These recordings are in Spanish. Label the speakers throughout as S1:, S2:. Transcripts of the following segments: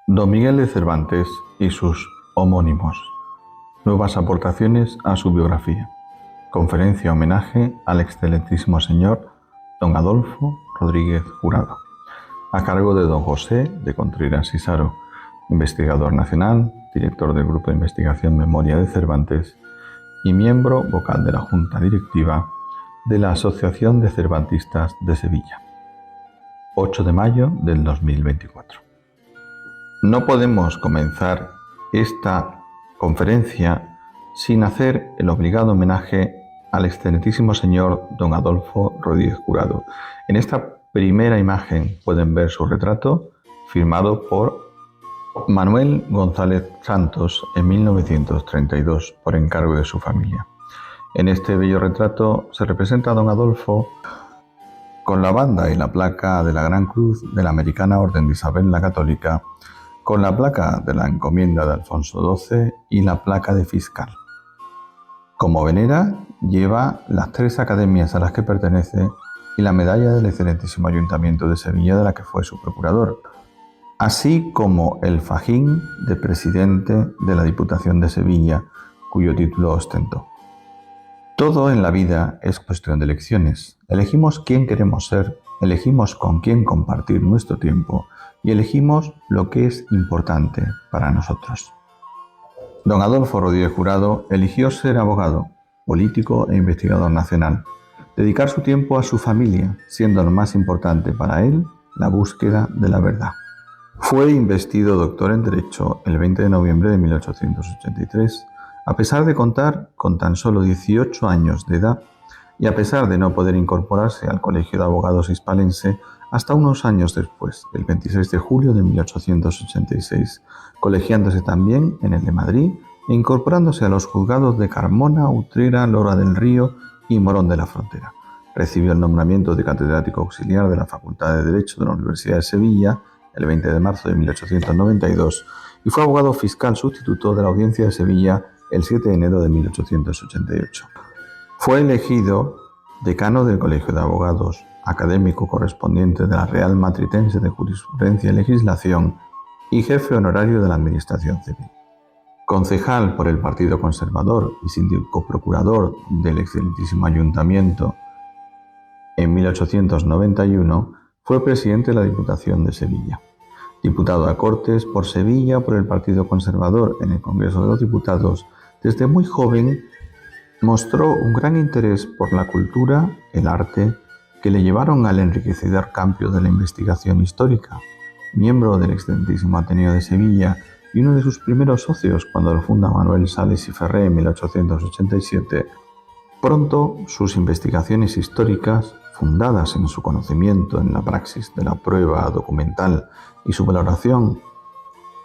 S1: Don Miguel de Cervantes y sus homónimos. Nuevas aportaciones a su biografía. Conferencia homenaje al excelentísimo señor don Adolfo Rodríguez Jurado, a cargo de don José de Contreras y Saro, investigador nacional, director del Grupo de Investigación Memoria de Cervantes y miembro vocal de la Junta Directiva de la Asociación de Cervantistas de Sevilla. 8 de mayo del 2024. No podemos comenzar esta conferencia sin hacer el obligado homenaje al excelentísimo señor don Adolfo Rodríguez Jurado. En esta primera imagen pueden ver su retrato firmado por Manuel González Santos en 1932 por encargo de su familia. En este bello retrato se representa a don Adolfo con la banda y la placa de la Gran Cruz de la Americana Orden de Isabel la Católica, con la placa de la Encomienda de Alfonso XII y la placa de fiscal. Como venera, lleva las 3 academias a las que pertenece y la medalla del excelentísimo Ayuntamiento de Sevilla, de la que fue su procurador, así como el fajín de presidente de la Diputación de Sevilla, cuyo título ostentó. Todo en la vida es cuestión de elecciones. Elegimos quién queremos ser, elegimos con quién compartir nuestro tiempo y elegimos lo que es importante para nosotros. Don Adolfo Rodríguez Jurado eligió ser abogado, político e investigador nacional, dedicar su tiempo a su familia, siendo lo más importante para él la búsqueda de la verdad. Fue investido doctor en Derecho el 20 de noviembre de 1883, a pesar de contar con tan solo 18 años de edad y a pesar de no poder incorporarse al Colegio de Abogados hispalense hasta unos años después, el 26 de julio de 1886, colegiándose también en el de Madrid e incorporándose a los juzgados de Carmona, Utrera, Lora del Río y Morón de la Frontera. Recibió el nombramiento de catedrático auxiliar de la Facultad de Derecho de la Universidad de Sevilla el 20 de marzo de 1892 y fue abogado fiscal sustituto de la Audiencia de Sevilla el 7 de enero de 1888. Fue elegido decano del Colegio de Abogados, académico correspondiente de la Real Matritense de Jurisprudencia y Legislación y jefe honorario de la Administración Civil. Concejal por el Partido Conservador y síndico procurador del excelentísimo Ayuntamiento en 1891, fue presidente de la Diputación de Sevilla. Diputado a Cortes por Sevilla por el Partido Conservador en el Congreso de los Diputados, desde muy joven mostró un gran interés por la cultura, el arte, que le llevaron al enriquecedor campo de la investigación histórica. Miembro del excelentísimo Ateneo de Sevilla y uno de sus primeros socios cuando lo funda Manuel Sales y Ferré en 1887, pronto sus investigaciones históricas, fundadas en su conocimiento en la praxis de la prueba documental y su valoración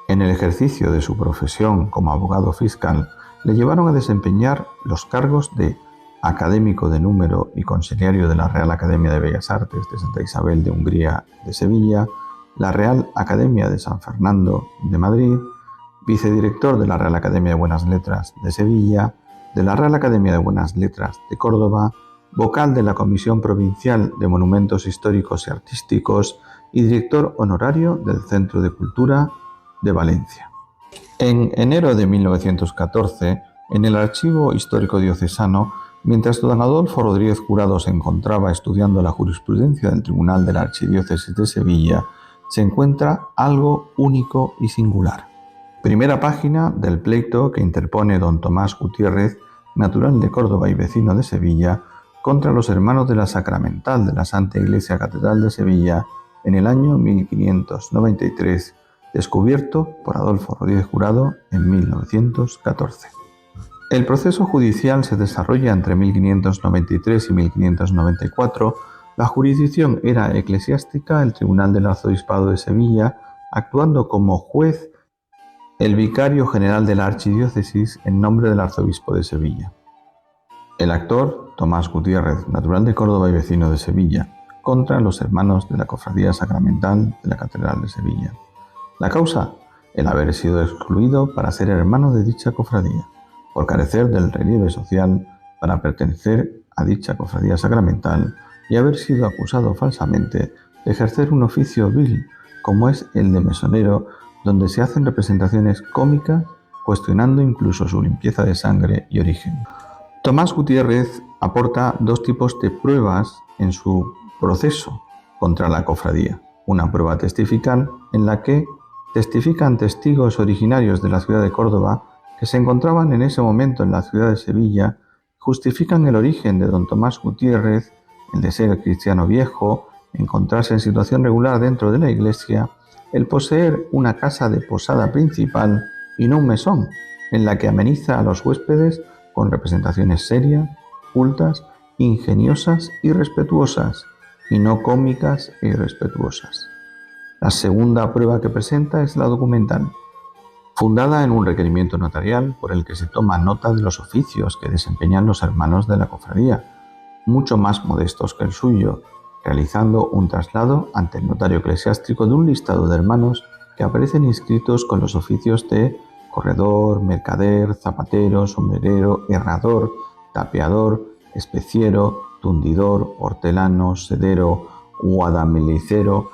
S1: en el ejercicio de su profesión como abogado fiscal, le llevaron a desempeñar los cargos de académico de número y consiliario de la Real Academia de Bellas Artes de Santa Isabel de Hungría de Sevilla, la Real Academia de San Fernando de Madrid, vicedirector de la Real Academia de Buenas Letras de Sevilla, de la Real Academia de Buenas Letras de Córdoba, vocal de la Comisión Provincial de Monumentos Históricos y Artísticos y director honorario del Centro de Cultura de Valencia. En enero de 1914, en el Archivo Histórico Diocesano, mientras don Adolfo Rodríguez Jurado se encontraba estudiando la jurisprudencia del Tribunal de la Archidiócesis de Sevilla, se encuentra algo único y singular. Primera página del pleito que interpone don Tomás Gutiérrez, natural de Córdoba y vecino de Sevilla, contra los hermanos de la Sacramental de la Santa Iglesia Catedral de Sevilla en el año 1593, descubierto por Adolfo Rodríguez Jurado en 1914. El proceso judicial se desarrolla entre 1593 y 1594. La jurisdicción era eclesiástica, el Tribunal del Arzobispado de Sevilla, actuando como juez el vicario general de la archidiócesis en nombre del arzobispo de Sevilla. El actor, Tomás Gutiérrez, natural de Córdoba y vecino de Sevilla, contra los hermanos de la Cofradía Sacramental de la Catedral de Sevilla. La causa, el haber sido excluido para ser hermano de dicha cofradía, por carecer del relieve social para pertenecer a dicha cofradía sacramental y haber sido acusado falsamente de ejercer un oficio vil, como es el de mesonero, donde se hacen representaciones cómicas, cuestionando incluso su limpieza de sangre y origen. Tomás Gutiérrez aporta dos tipos de pruebas en su proceso contra la cofradía. Una prueba testifical en la que testifican testigos originarios de la ciudad de Córdoba que se encontraban en ese momento en la ciudad de Sevilla, justifican el origen de don Tomás Gutiérrez, el de ser cristiano viejo, encontrarse en situación regular dentro de la iglesia, el poseer una casa de posada principal y no un mesón, en la que ameniza a los huéspedes con representaciones serias, cultas, ingeniosas y respetuosas, y no cómicas e irrespetuosas. La segunda prueba que presenta es la documental, fundada en un requerimiento notarial por el que se toma nota de los oficios que desempeñan los hermanos de la cofradía, mucho más modestos que el suyo, realizando un traslado ante el notario eclesiástico de un listado de hermanos que aparecen inscritos con los oficios de corredor, mercader, zapatero, sombrerero, herrador, tapeador, especiero, tundidor, hortelano, sedero, guadamelicero,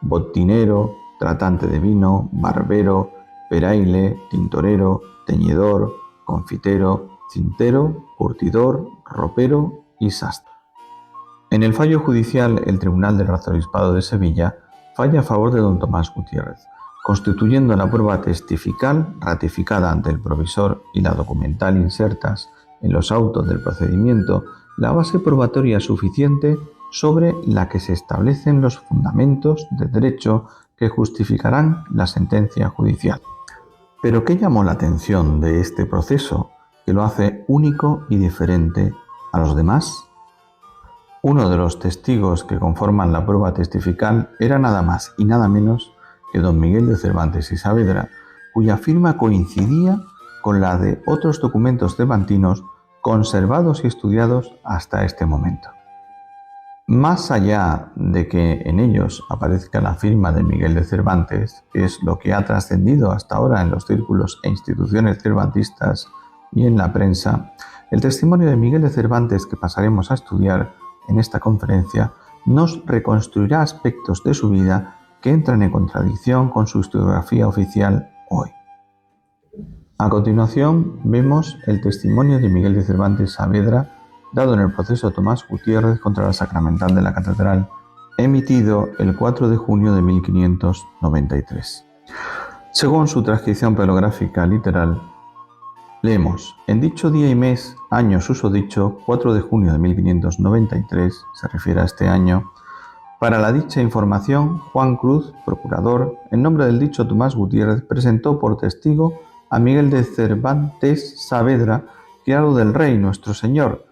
S1: botinero, tratante de vino, barbero, peraile, tintorero, teñidor, confitero, cintero, curtidor, ropero y sastre. En el fallo judicial, el Tribunal del Arzobispado de Sevilla falla a favor de don Tomás Gutiérrez, constituyendo la prueba testifical ratificada ante el provisor y la documental insertas en los autos del procedimiento la base probatoria suficiente sobre la que se establecen los fundamentos de derecho que justificarán la sentencia judicial. ¿Pero qué llamó la atención de este proceso que lo hace único y diferente a los demás? Uno de los testigos que conforman la prueba testifical era nada más y nada menos que don Miguel de Cervantes y Saavedra, cuya firma coincidía con la de otros documentos cervantinos conservados y estudiados hasta este momento. Más allá de que en ellos aparezca la firma de Miguel de Cervantes, que es lo que ha trascendido hasta ahora en los círculos e instituciones cervantistas y en la prensa, el testimonio de Miguel de Cervantes que pasaremos a estudiar en esta conferencia nos reconstruirá aspectos de su vida que entran en contradicción con su historiografía oficial hoy. A continuación vemos el testimonio de Miguel de Cervantes Saavedra dado en el proceso Tomás Gutiérrez contra la Sacramental de la Catedral, emitido el 4 de junio de 1593. Según su transcripción paleográfica literal, leemos: en dicho día y mes, año susodicho, 4 de junio de 1593, se refiere a este año, para la dicha información, Juan Cruz, procurador, en nombre del dicho Tomás Gutiérrez, presentó por testigo a Miguel de Cervantes Saavedra, criado del rey nuestro señor,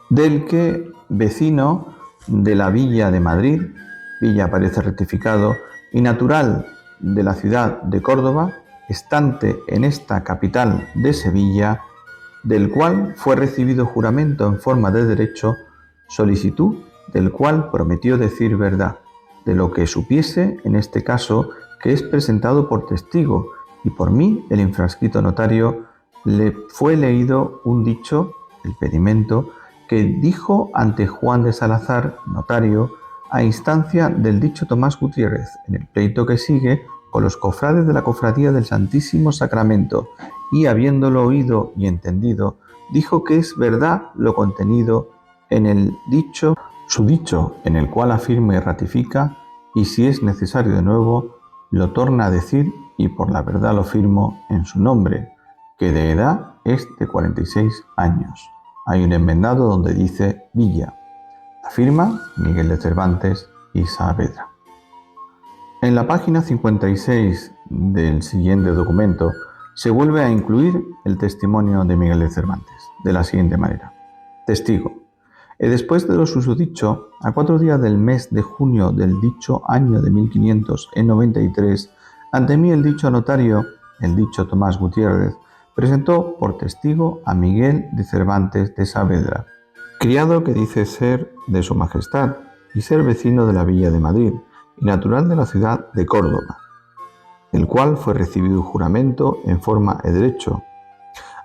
S1: del que, vecino de la villa de Madrid, villa aparece rectificado, y natural de la ciudad de Córdoba, estante en esta capital de Sevilla, del cual fue recibido juramento en forma de derecho, solicitud del cual prometió decir verdad, de lo que supiese en este caso que es presentado por testigo, y por mí, el infrascrito notario, le fue leído un dicho, el pedimento, que dijo ante Juan de Salazar, notario, a instancia del dicho Tomás Gutiérrez, en el pleito que sigue con los cofrades de la Cofradía del Santísimo Sacramento, y habiéndolo oído y entendido, dijo que es verdad lo contenido en el dicho, su dicho, en el cual afirma y ratifica, y si es necesario de nuevo, lo torna a decir, y por la verdad lo firmo en su nombre, que de edad es de 46 años. Hay un enmendado donde dice Villa. La firma Miguel de Cervantes y Saavedra. En la página 56 del siguiente documento se vuelve a incluir el testimonio de Miguel de Cervantes, de la siguiente manera. Testigo. Después de lo susodicho, a 4 días del mes de junio del dicho año de 1593, ante mí el dicho notario, el dicho Tomás Gutiérrez, presentó por testigo a Miguel de Cervantes de Saavedra, criado que dice ser de su majestad y ser vecino de la villa de Madrid y natural de la ciudad de Córdoba, el cual fue recibido juramento en forma de derecho.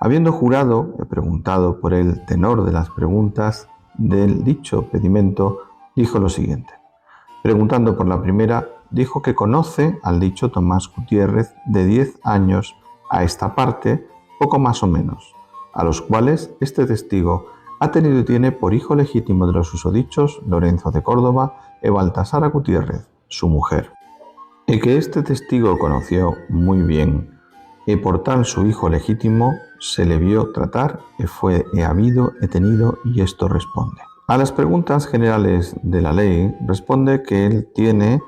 S1: Habiendo jurado, he preguntado por el tenor de las preguntas del dicho pedimento, dijo lo siguiente. Preguntando por la primera, dijo que conoce al dicho Tomás Gutiérrez de 10 años a esta parte, poco más o menos, a los cuales este testigo ha tenido y tiene por hijo legítimo de los susodichos Lorenzo de Córdoba e Baltasara Gutiérrez, su mujer, y que este testigo conoció muy bien, y por tal su hijo legítimo se le vio tratar, y fue he habido, he tenido, y esto responde. A las preguntas generales de la ley responde que él tiene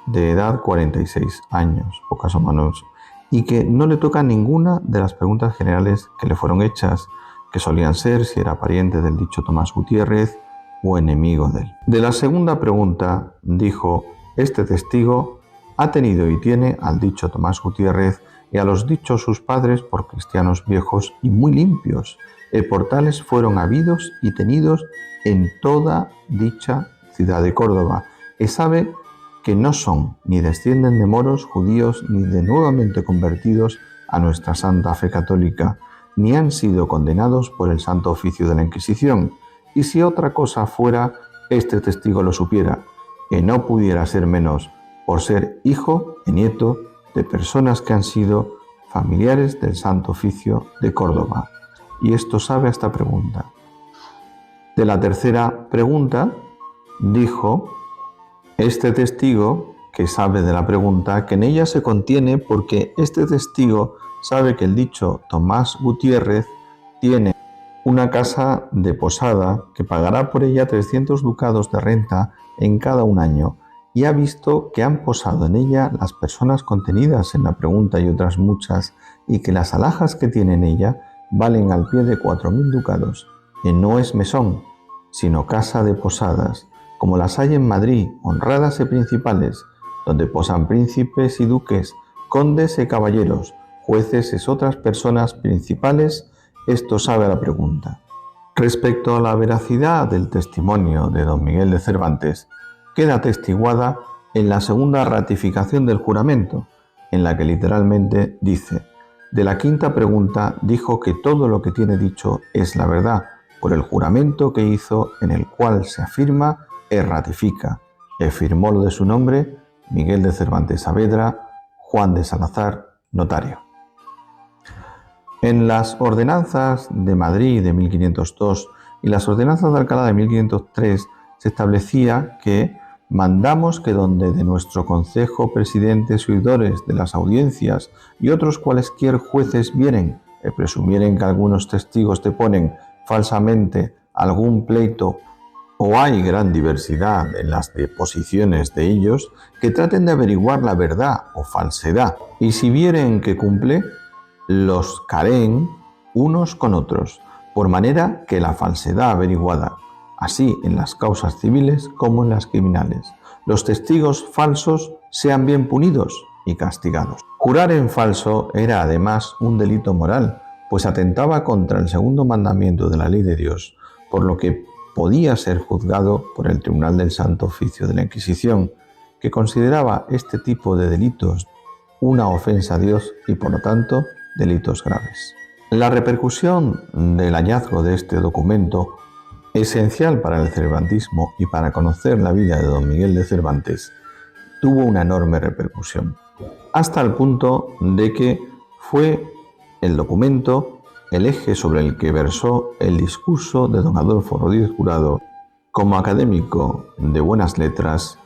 S1: de edad 46 años, pocas o menos, y que no le toca ninguna de las preguntas generales que le fueron hechas, que solían ser si era pariente del dicho Tomás Gutiérrez o enemigo de él. De la segunda pregunta dijo, este testigo ha tenido y tiene al dicho Tomás Gutiérrez y a los dichos sus padres por cristianos viejos y muy limpios, y por tales fueron habidos y tenidos en toda dicha ciudad de Córdoba, y sabe que no son ni descienden de moros, judíos, ni de nuevamente convertidos a nuestra santa fe católica, ni han sido condenados por el santo oficio de la Inquisición, y si otra cosa fuera, este testigo lo supiera, que no pudiera ser menos por ser hijo y nieto de personas que han sido familiares del santo oficio de Córdoba. Y esto sabe a esta pregunta. De la tercera pregunta, dijo este testigo, que sabe de la pregunta, que en ella se contiene porque este testigo sabe que el dicho Tomás Gutiérrez tiene una casa de posada que pagará por ella 300 ducados de renta en cada un año, y ha visto que han posado en ella las personas contenidas en la pregunta y otras muchas, y que las alhajas que tiene en ella valen al pie de 4.000 ducados, que no es mesón, sino casa de posadas, como las hay en Madrid, honradas y principales, donde posan príncipes y duques, condes y caballeros, jueces y otras personas principales. Esto sabe a la pregunta. Respecto a la veracidad del testimonio de don Miguel de Cervantes, queda atestiguada en la segunda ratificación del juramento, en la que literalmente dice: de la quinta pregunta dijo que todo lo que tiene dicho es la verdad, por el juramento que hizo, en el cual se afirma y ratifica, y firmó lo de su nombre, Miguel de Cervantes Saavedra, Juan de Salazar, notario. En las ordenanzas de Madrid de 1502 y las ordenanzas de Alcalá de 1503 se establecía que mandamos que donde de nuestro concejo presidentes y oidores de las audiencias y otros cualesquier jueces vieren y presumieren que algunos testigos deponen falsamente algún pleito o hay gran diversidad en las deposiciones de ellos, que traten de averiguar la verdad o falsedad, y si vieren que cumple, los careen unos con otros, por manera que la falsedad averiguada, así en las causas civiles como en las criminales, los testigos falsos sean bien punidos y castigados. Jurar en falso era además un delito moral, pues atentaba contra el segundo mandamiento de la ley de Dios, por lo que podía ser juzgado por el Tribunal del Santo Oficio de la Inquisición, que consideraba este tipo de delitos una ofensa a Dios y por lo tanto delitos graves. La repercusión del hallazgo de este documento, esencial para el cervantismo y para conocer la vida de don Miguel de Cervantes, tuvo una enorme repercusión, hasta el punto de que fue el documento el eje sobre el que versó el discurso de don Adolfo Rodríguez Jurado como académico de buenas letras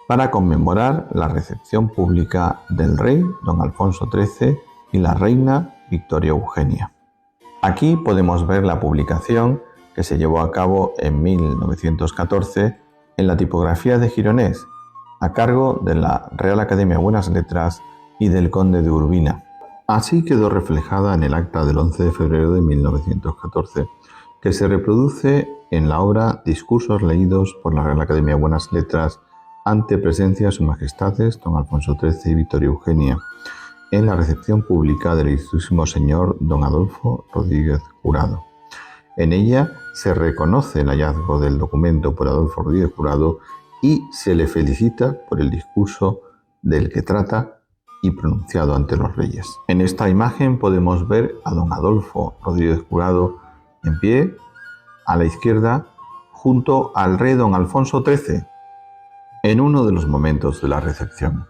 S1: para conmemorar la recepción pública del rey don Alfonso XIII y la reina Victoria Eugenia. Aquí podemos ver la publicación que se llevó a cabo en 1914 en la tipografía de Gironés, a cargo de la Real Academia de Buenas Letras y del conde de Urbina. Así quedó reflejada en el acta del 11 de febrero de 1914, que se reproduce en la obra Discursos leídos por la Real Academia de Buenas Letras ante presencia de sus majestades don Alfonso XIII y Victoria Eugenia, en la recepción pública del ilustrísimo señor don Adolfo Rodríguez Jurado. En ella se reconoce el hallazgo del documento por Adolfo Rodríguez Jurado y se le felicita por el discurso del que trata y pronunciado ante los reyes. En esta imagen podemos ver a don Adolfo Rodríguez Jurado en pie, a la izquierda, junto al rey don Alfonso XIII, En uno de los momentos de la recepción,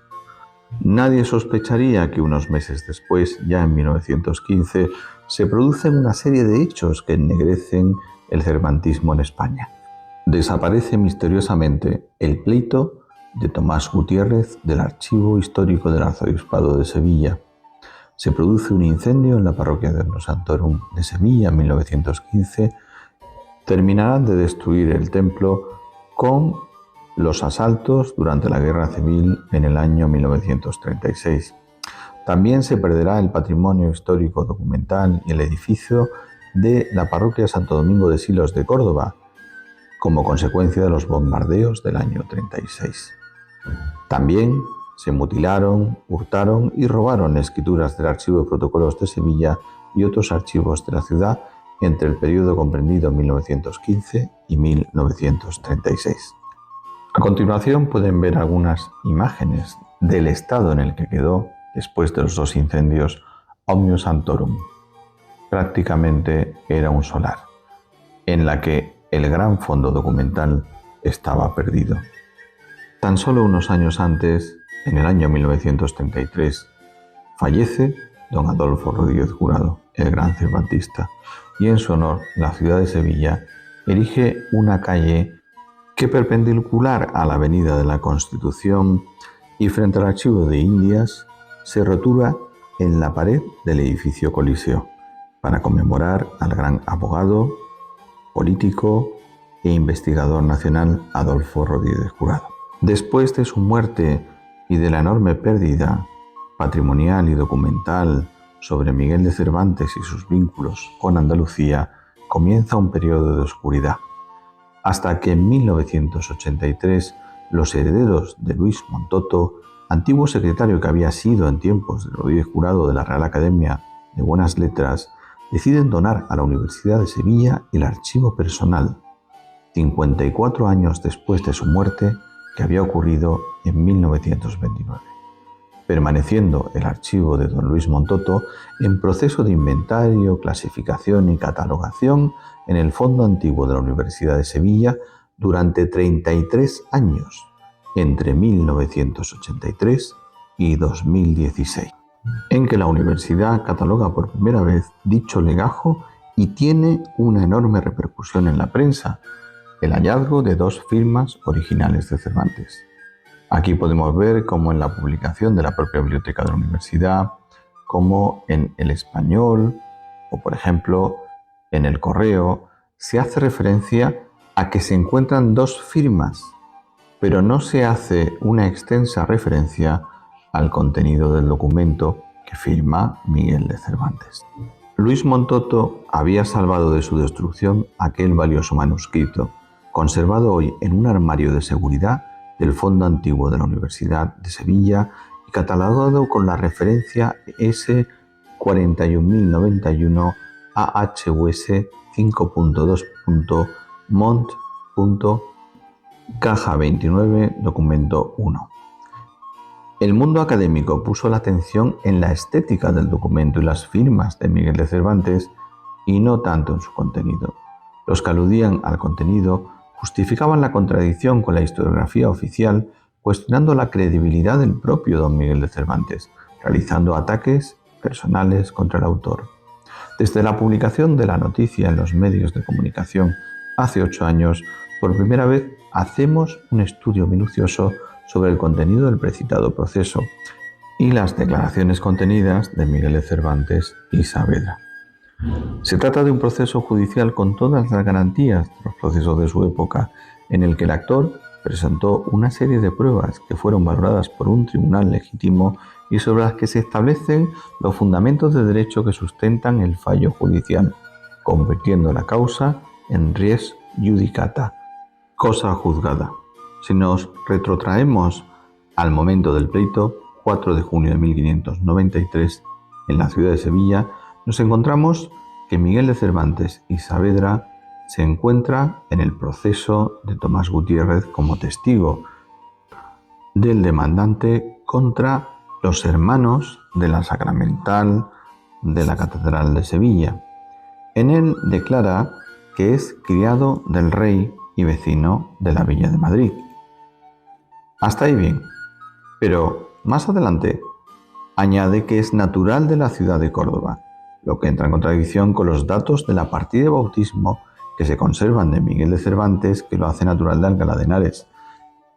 S1: nadie sospecharía que unos meses después, ya en 1915, se producen una serie de hechos que ennegrecen el cervantismo en España. Desaparece misteriosamente el pleito de Tomás Gutiérrez del Archivo Histórico del Arzobispado de Sevilla. Se produce un incendio en la parroquia de Omnium Sanctorum de Sevilla en 1915. Terminarán de destruir el templo con los asaltos durante la Guerra Civil en el año 1936. También se perderá el patrimonio histórico documental y el edificio de la parroquia Santo Domingo de Silos de Córdoba, como consecuencia de los bombardeos del año 36. También se mutilaron, hurtaron y robaron escrituras del Archivo de Protocolos de Sevilla y otros archivos de la ciudad entre el periodo comprendido en 1915 y 1936. A continuación pueden ver algunas imágenes del estado en el que quedó, después de los dos incendios, Omnium Sanctorum. Prácticamente era un solar, en la que el gran fondo documental estaba perdido. Tan solo unos años antes, en el año 1933, fallece don Adolfo Rodríguez Jurado, el gran cervantista, y en su honor la ciudad de Sevilla erige una calle que, perpendicular a la avenida de la Constitución y frente al Archivo de Indias, se rotura en la pared del edificio Coliseo para conmemorar al gran abogado, político e investigador nacional Adolfo Rodríguez Jurado. Después de su muerte y de la enorme pérdida patrimonial y documental sobre Miguel de Cervantes y sus vínculos con Andalucía, comienza un periodo de oscuridad, hasta que en 1983 los herederos de Luis Montoto, antiguo secretario que había sido en tiempos de Rodríguez Jurado de la Real Academia de Buenas Letras, deciden donar a la Universidad de Sevilla el archivo personal, 54 años después de su muerte, que había ocurrido en 1929, permaneciendo el archivo de don Luis Montoto en proceso de inventario, clasificación y catalogación en el Fondo Antiguo de la Universidad de Sevilla durante 33 años, entre 1983 y 2016, en que la universidad cataloga por primera vez dicho legajo y tiene una enorme repercusión en la prensa: el hallazgo de dos firmas originales de Cervantes. Aquí podemos ver cómo en la publicación de la propia biblioteca de la universidad, como en El Español o, por ejemplo, en El Correo, se hace referencia a que se encuentran dos firmas, pero no se hace una extensa referencia al contenido del documento que firma Miguel de Cervantes. Luis Montoto había salvado de su destrucción aquel valioso manuscrito, conservado hoy en un armario de seguridad del Fondo Antiguo de la Universidad de Sevilla y catalogado con la referencia S 41091 AHUS 5.2.mont. Caja 29, documento 1. El mundo académico puso la atención en la estética del documento y las firmas de Miguel de Cervantes y no tanto en su contenido. Los que aludían al contenido justificaban la contradicción con la historiografía oficial, cuestionando la credibilidad del propio don Miguel de Cervantes, realizando ataques personales contra el autor. Desde la publicación de la noticia en los medios de comunicación hace 8 años, por primera vez hacemos un estudio minucioso sobre el contenido del precitado proceso y las declaraciones contenidas de Miguel de Cervantes y Saavedra. Se trata de un proceso judicial con todas las garantías de los procesos de su época, en el que el actor presentó una serie de pruebas que fueron valoradas por un tribunal legítimo y sobre las que se establecen los fundamentos de derecho que sustentan el fallo judicial, convirtiendo la causa en res judicata, cosa juzgada. Si nos retrotraemos al momento del pleito, 4 de junio de 1593, en la ciudad de Sevilla, nos encontramos que Miguel de Cervantes y Saavedra se encuentran en el proceso de Tomás Gutiérrez como testigo del demandante contra los hermanos de la Sacramental de la Catedral de Sevilla. En él declara que es criado del rey y vecino de la Villa de Madrid. Hasta ahí bien, pero más adelante añade que es natural de la ciudad de Córdoba, lo que entra en contradicción con los datos de la partida de bautismo que se conservan de Miguel de Cervantes, que lo hace natural de Alcalá de Henares.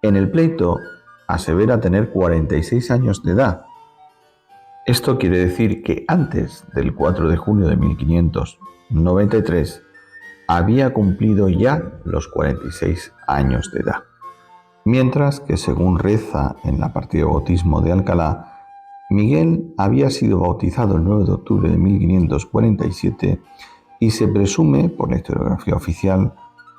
S1: En el pleito asevera tener 46 años de edad. Esto quiere decir que antes del 4 de junio de 1593 había cumplido ya los 46 años de edad. Mientras que, según reza en la partida de bautismo de Alcalá, Miguel había sido bautizado el 9 de octubre de 1547 y se presume, por la historiografía oficial,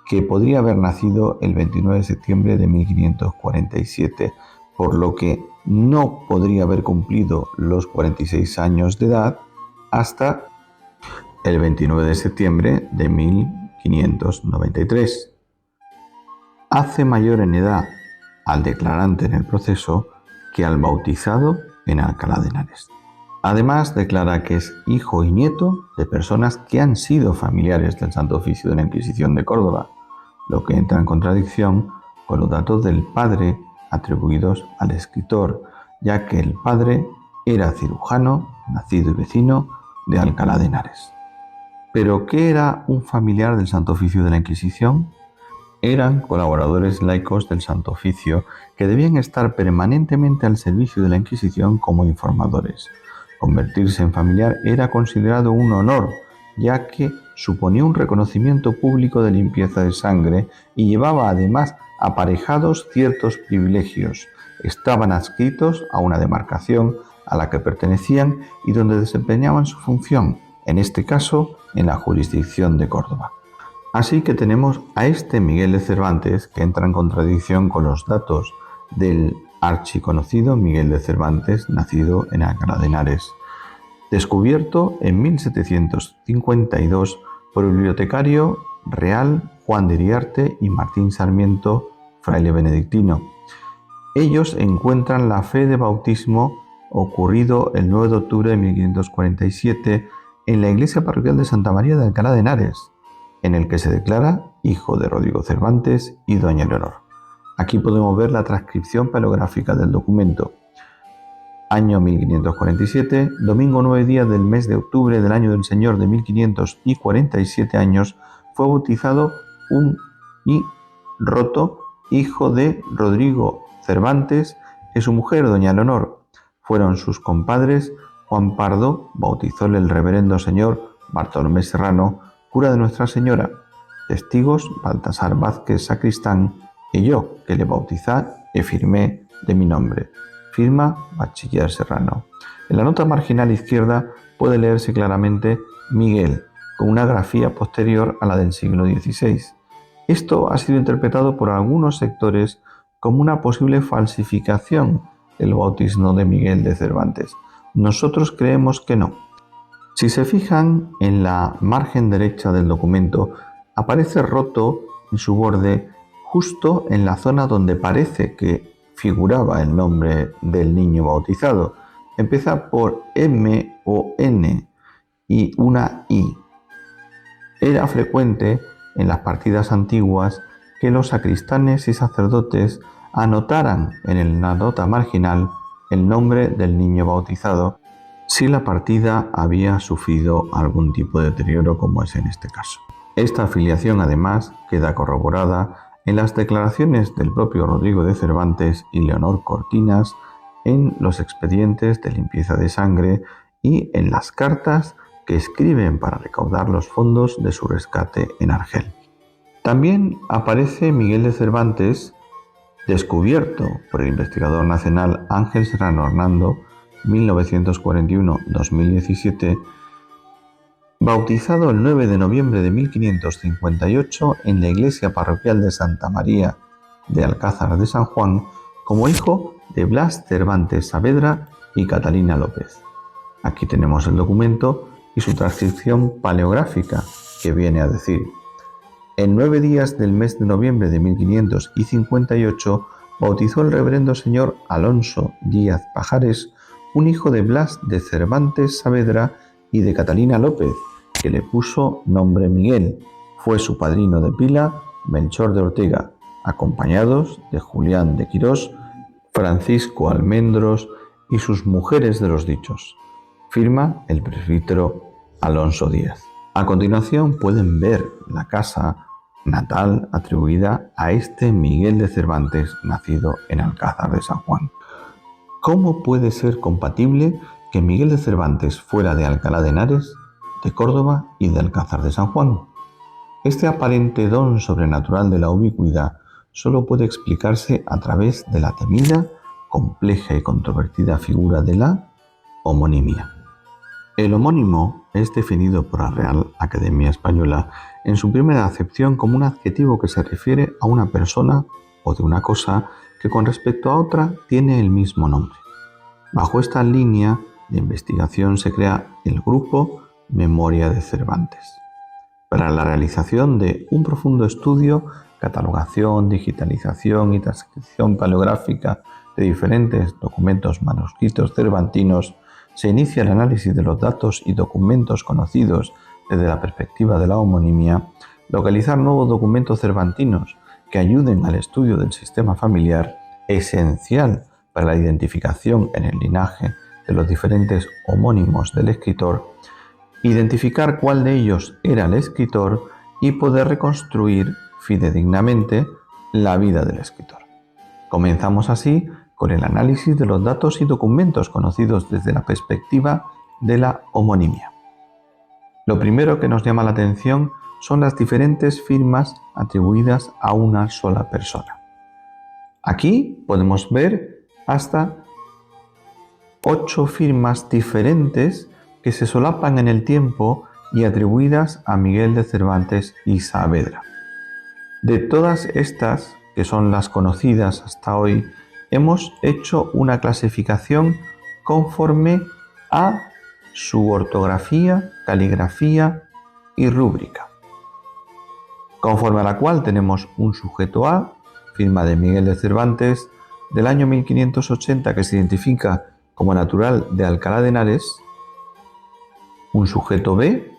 S1: que podría haber nacido el 29 de septiembre de 1547, por lo que no podría haber cumplido los 46 años de edad hasta el 29 de septiembre de 1593. Hace mayor en edad al declarante en el proceso que al bautizado en Alcalá de Henares. Además, declara que es hijo y nieto de personas que han sido familiares del Santo Oficio de la Inquisición de Córdoba, lo que entra en contradicción con los datos del padre atribuidos al escritor, ya que el padre era cirujano, nacido y vecino de Alcalá de Henares. ¿Pero qué era un familiar del Santo Oficio de la Inquisición? Eran colaboradores laicos del Santo Oficio que debían estar permanentemente al servicio de la Inquisición como informadores. Convertirse en familiar era considerado un honor, ya que suponía un reconocimiento público de limpieza de sangre y llevaba además aparejados ciertos privilegios. Estaban adscritos a una demarcación a la que pertenecían y donde desempeñaban su función, en este caso en la jurisdicción de Córdoba. Así que tenemos a este Miguel de Cervantes que entra en contradicción con los datos del archiconocido Miguel de Cervantes, nacido en Alcalá de Henares, descubierto en 1752 por el bibliotecario real Juan de Iriarte y Martín Sarmiento, fraile benedictino. Ellos encuentran la fe de bautismo ocurrido el 9 de octubre de 1547 en la iglesia parroquial de Santa María de Alcalá de Henares, en el que se declara hijo de Rodrigo Cervantes y doña Leonor. Aquí podemos ver la transcripción paleográfica del documento. Año 1547, domingo 9 días del mes de octubre del año del Señor de 1547 años, fue bautizado un roto, hijo de Rodrigo Cervantes y su mujer, doña Leonor. Fueron sus compadres Juan Pardo, bautizóle el reverendo señor Bartolomé Serrano, cura de Nuestra Señora, testigos Baltasar Vázquez, sacristán, y yo, que le bautizé y firmé de mi nombre. Firma Bachiller Serrano. En la nota marginal izquierda puede leerse claramente Miguel, con una grafía posterior a la del siglo XVI. Esto ha sido interpretado por algunos sectores como una posible falsificación del bautismo de Miguel de Cervantes. Nosotros creemos que no. Si se fijan en la margen derecha del documento, aparece roto en su borde justo en la zona donde parece que figuraba el nombre del niño bautizado. Empieza por M o N y una I. Era frecuente en las partidas antiguas que los sacristanes y sacerdotes anotaran en la nota marginal el nombre del niño bautizado si la partida había sufrido algún tipo de deterioro, como es en este caso. Esta afiliación además queda corroborada en las declaraciones del propio Rodrigo de Cervantes y Leonor Cortinas, en los expedientes de limpieza de sangre y en las cartas que escriben para recaudar los fondos de su rescate en Argel. También aparece Miguel de Cervantes, descubierto por el investigador nacional Ángel Serrano Hernando, 1941-2017, bautizado el 9 de noviembre de 1558 en la iglesia parroquial de Santa María de Alcázar de San Juan, como hijo de Blas Cervantes Saavedra y Catalina López. Aquí tenemos el documento y su transcripción paleográfica, que viene a decir: en 9 días del mes de noviembre de 1558 bautizó el reverendo señor Alonso Díaz Pajares, un hijo de Blas de Cervantes Saavedra y de Catalina López, que le puso nombre Miguel. Fue su padrino de pila Melchor de Ortega, acompañados de Julián de Quirós Francisco Almendros y sus mujeres de los dichos. Firma el presbítero Alonso Díaz. A continuación pueden ver la casa natal atribuida a este Miguel de Cervantes, nacido en Alcázar de San Juan. ¿Cómo puede ser compatible que Miguel de Cervantes fuera de Alcalá de Henares, de Córdoba y de Alcázar de San Juan? Este aparente don sobrenatural de la ubicuidad solo puede explicarse a través de la temida, compleja y controvertida figura de la homonimia. El homónimo es definido por la Real Academia Española en su primera acepción como un adjetivo que se refiere a una persona o de una cosa que con respecto a otra tiene el mismo nombre. Bajo esta línea de investigación se crea el grupo Memoria de Cervantes, para la realización de un profundo estudio, catalogación, digitalización y transcripción paleográfica de diferentes documentos manuscritos cervantinos. Se inicia el análisis de los datos y documentos conocidos desde la perspectiva de la homonimia, localizar nuevos documentos cervantinos que ayuden al estudio del sistema familiar, esencial para la identificación en el linaje de los diferentes homónimos del escritor, identificar cuál de ellos era el escritor y poder reconstruir fidedignamente la vida del escritor. Comenzamos así con el análisis de los datos y documentos conocidos desde la perspectiva de la homonimia. Lo primero que nos llama la atención son las diferentes firmas atribuidas a una sola persona. Aquí podemos ver hasta 8 firmas diferentes que se solapan en el tiempo y atribuidas a Miguel de Cervantes y Saavedra. De todas estas, que son las conocidas hasta hoy, hemos hecho una clasificación conforme a su ortografía, caligrafía y rúbrica, conforme a la cual tenemos un sujeto A, firma de Miguel de Cervantes, del año 1580, que se identifica como natural de Alcalá de Henares, un sujeto B,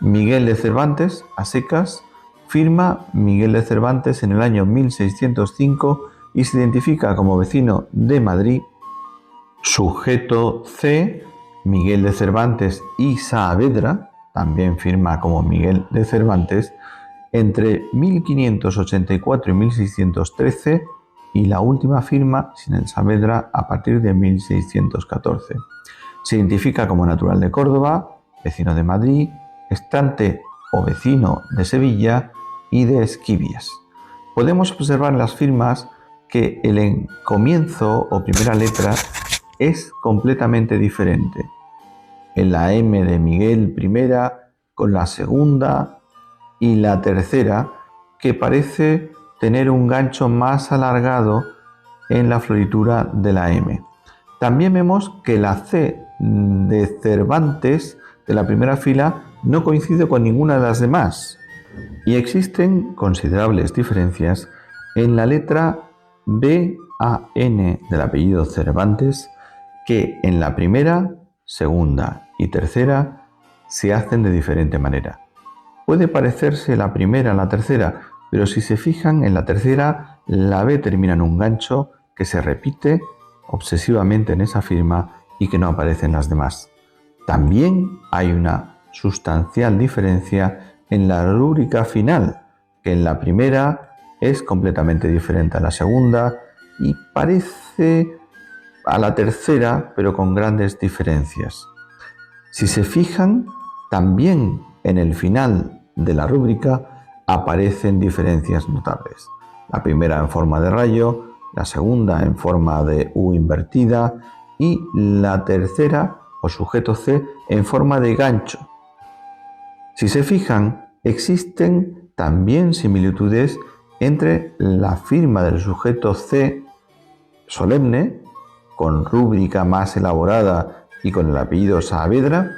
S1: Miguel de Cervantes, a secas, firma Miguel de Cervantes en el año 1605 y se identifica como vecino de Madrid. Sujeto C, Miguel de Cervantes y Saavedra, también firma como Miguel de Cervantes, entre 1584 y 1613, y la última firma sin el Saavedra a partir de 1614. Se identifica como natural de Córdoba, vecino de Madrid, estante o vecino de Sevilla y de Esquivias. Podemos observar en las firmas que el comienzo o primera letra es completamente diferente. En la M de Miguel primera, con la segunda y la tercera, que parece tener un gancho más alargado en la floritura de la M. También vemos que la C de Cervantes de la primera fila no coincide con ninguna de las demás, y existen considerables diferencias en la letra B-A-N del apellido Cervantes, que en la primera, segunda y tercera se hacen de diferente manera. Puede parecerse la primera a la tercera, pero si se fijan en la tercera, la B termina en un gancho que se repite obsesivamente en esa firma y que no aparece en las demás. También hay una sustancial diferencia en la rúbrica final, que en la primera es completamente diferente a la segunda y parece a la tercera, pero con grandes diferencias. Si se fijan, también en el final de la rúbrica aparecen diferencias notables. La primera en forma de rayo, la segunda en forma de U invertida y la tercera o sujeto C en forma de gancho. Si se fijan, existen también similitudes entre la firma del sujeto C solemne, con rúbrica más elaborada y con el apellido Saavedra,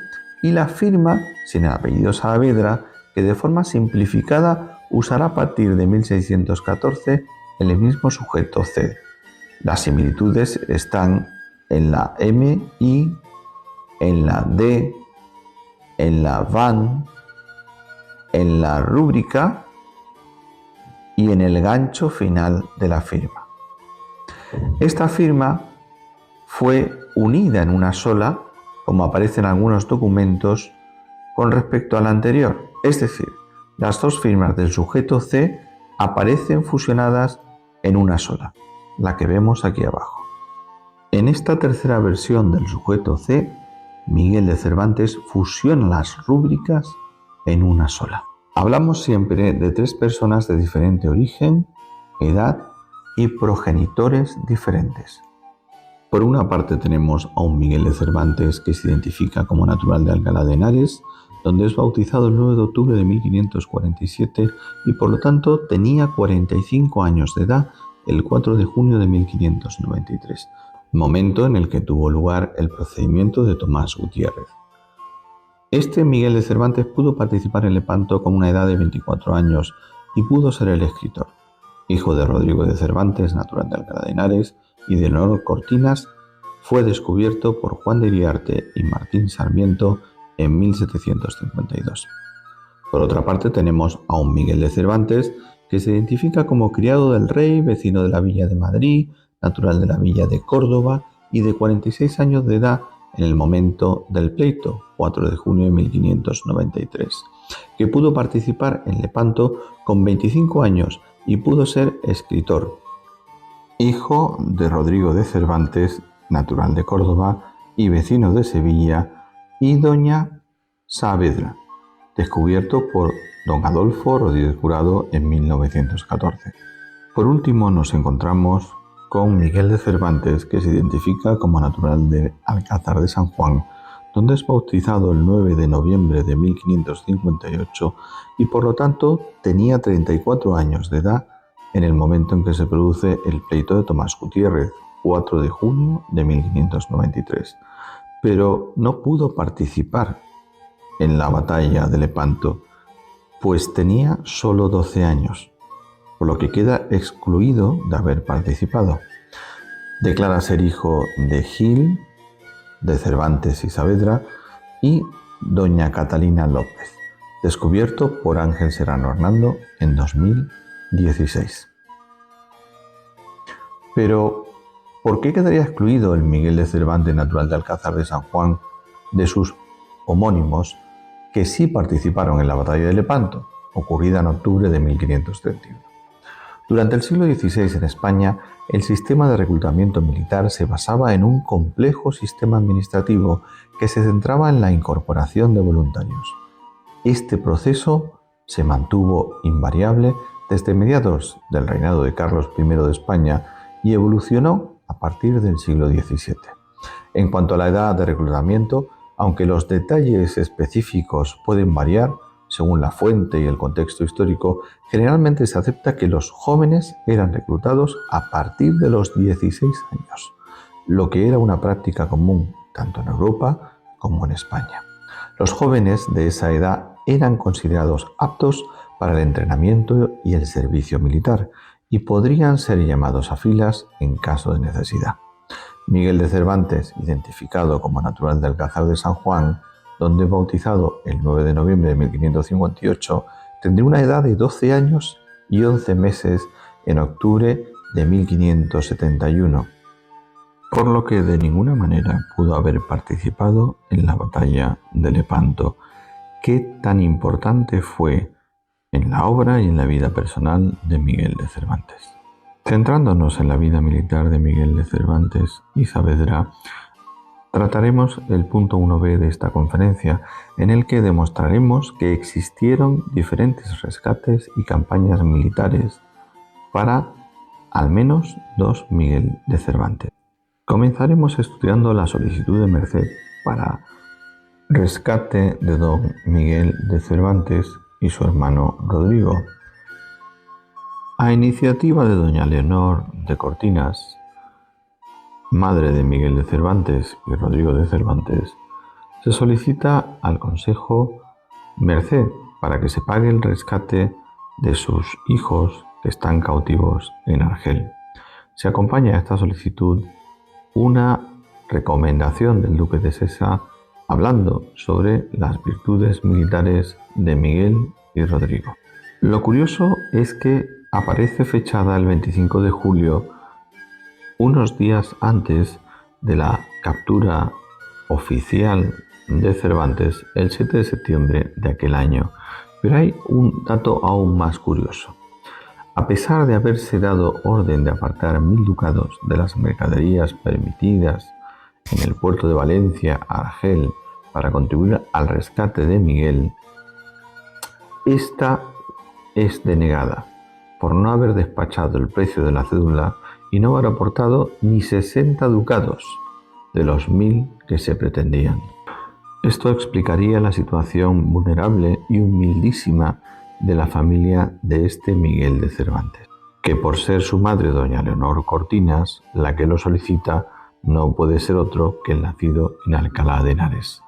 S1: y la firma sin el apellido Saavedra, que de forma simplificada usará a partir de 1614 el mismo sujeto C. Las similitudes están en la M, I, en la D, en la van, en la rúbrica y en el gancho final de la firma. Esta firma fue unida en una sola, como aparece en algunos documentos, con respecto a la anterior. Es decir, las dos firmas del sujeto C aparecen fusionadas en una sola, la que vemos aquí abajo. En esta tercera versión del sujeto C, Miguel de Cervantes fusiona las rúbricas en una sola. Hablamos siempre de tres personas de diferente origen, edad y progenitores diferentes. Por una parte tenemos a un Miguel de Cervantes que se identifica como natural de Alcalá de Henares, donde es bautizado el 9 de octubre de 1547 y por lo tanto tenía 45 años de edad el 4 de junio de 1593, momento en el que tuvo lugar el procedimiento de Tomás Gutiérrez. Este Miguel de Cervantes pudo participar en Lepanto con una edad de 24 años y pudo ser el escritor. Hijo de Rodrigo de Cervantes, natural de Alcalá de Henares, y de Leonor Cortinas, fue descubierto por Juan de Iriarte y Martín Sarmiento en 1752. Por otra parte tenemos a un Miguel de Cervantes que se identifica como criado del rey, vecino de la villa de Madrid, natural de la villa de Córdoba y de 46 años de edad en el momento del pleito, 4 de junio de 1593, que pudo participar en Lepanto con 25 años y pudo ser escritor. Hijo de Rodrigo de Cervantes, natural de Córdoba y vecino de Sevilla, y doña Saavedra, descubierto por don Adolfo Rodríguez Jurado en 1914. Por último nos encontramos con Miguel de Cervantes, que se identifica como natural de Alcázar de San Juan, donde es bautizado el 9 de noviembre de 1558 y por lo tanto tenía 34 años de edad en el momento en que se produce el pleito de Tomás Gutiérrez, 4 de junio de 1593, pero no pudo participar en la batalla de Lepanto, pues tenía solo 12 años, por lo que queda excluido de haber participado. Declara ser hijo de Gil, de Cervantes y Saavedra, y doña Catalina López, descubierto por Ángel Serrano Hernando en 2016. Pero, ¿por qué quedaría excluido el Miguel de Cervantes, natural de Alcázar de San Juan, de sus homónimos que sí participaron en la batalla de Lepanto, ocurrida en octubre de 1531? Durante el siglo XVI en España, el sistema de reclutamiento militar se basaba en un complejo sistema administrativo que se centraba en la incorporación de voluntarios. Este proceso se mantuvo invariable desde mediados del reinado de Carlos I de España y evolucionó a partir del siglo XVII. En cuanto a la edad de reclutamiento, aunque los detalles específicos pueden variar según la fuente y el contexto histórico, generalmente se acepta que los jóvenes eran reclutados a partir de los 16 años, lo que era una práctica común tanto en Europa como en España. Los jóvenes de esa edad eran considerados aptos para el entrenamiento y el servicio militar y podrían ser llamados a filas en caso de necesidad. Miguel de Cervantes, identificado como natural de Alcázar de San Juan, donde bautizado el 9 de noviembre de 1558, tendría una edad de 12 años y 11 meses en octubre de 1571, por lo que de ninguna manera pudo haber participado en la batalla de Lepanto, que tan importante fue en la obra y en la vida personal de Miguel de Cervantes. Centrándonos en la vida militar de Miguel de Cervantes y Saavedra, trataremos el punto 1b de esta conferencia, en el que demostraremos que existieron diferentes rescates y campañas militares para al menos dos Miguel de Cervantes. Comenzaremos estudiando la solicitud de merced para rescate de don Miguel de Cervantes y su hermano Rodrigo. A iniciativa de doña Leonor de Cortinas, madre de Miguel de Cervantes y Rodrigo de Cervantes, se solicita al Consejo merced para que se pague el rescate de sus hijos que están cautivos en Argel. Se acompaña a esta solicitud una recomendación del duque de Sesa hablando sobre las virtudes militares de Miguel y Rodrigo. Lo curioso es que aparece fechada el 25 de julio Unos días antes de la captura oficial de Cervantes, el 7 de septiembre de aquel año. Pero hay un dato aún más curioso. A pesar de haberse dado orden de apartar 1000 ducados de las mercaderías permitidas en el puerto de Valencia a Argel para contribuir al rescate de Miguel, esta es denegada por no haber despachado el precio de la cédula y no haber aportado ni 60 ducados de los 1000 que se pretendían. Esto explicaría la situación vulnerable y humildísima de la familia de este Miguel de Cervantes, que por ser su madre doña Leonor Cortinas, la que lo solicita, no puede ser otro que el nacido en Alcalá de Henares.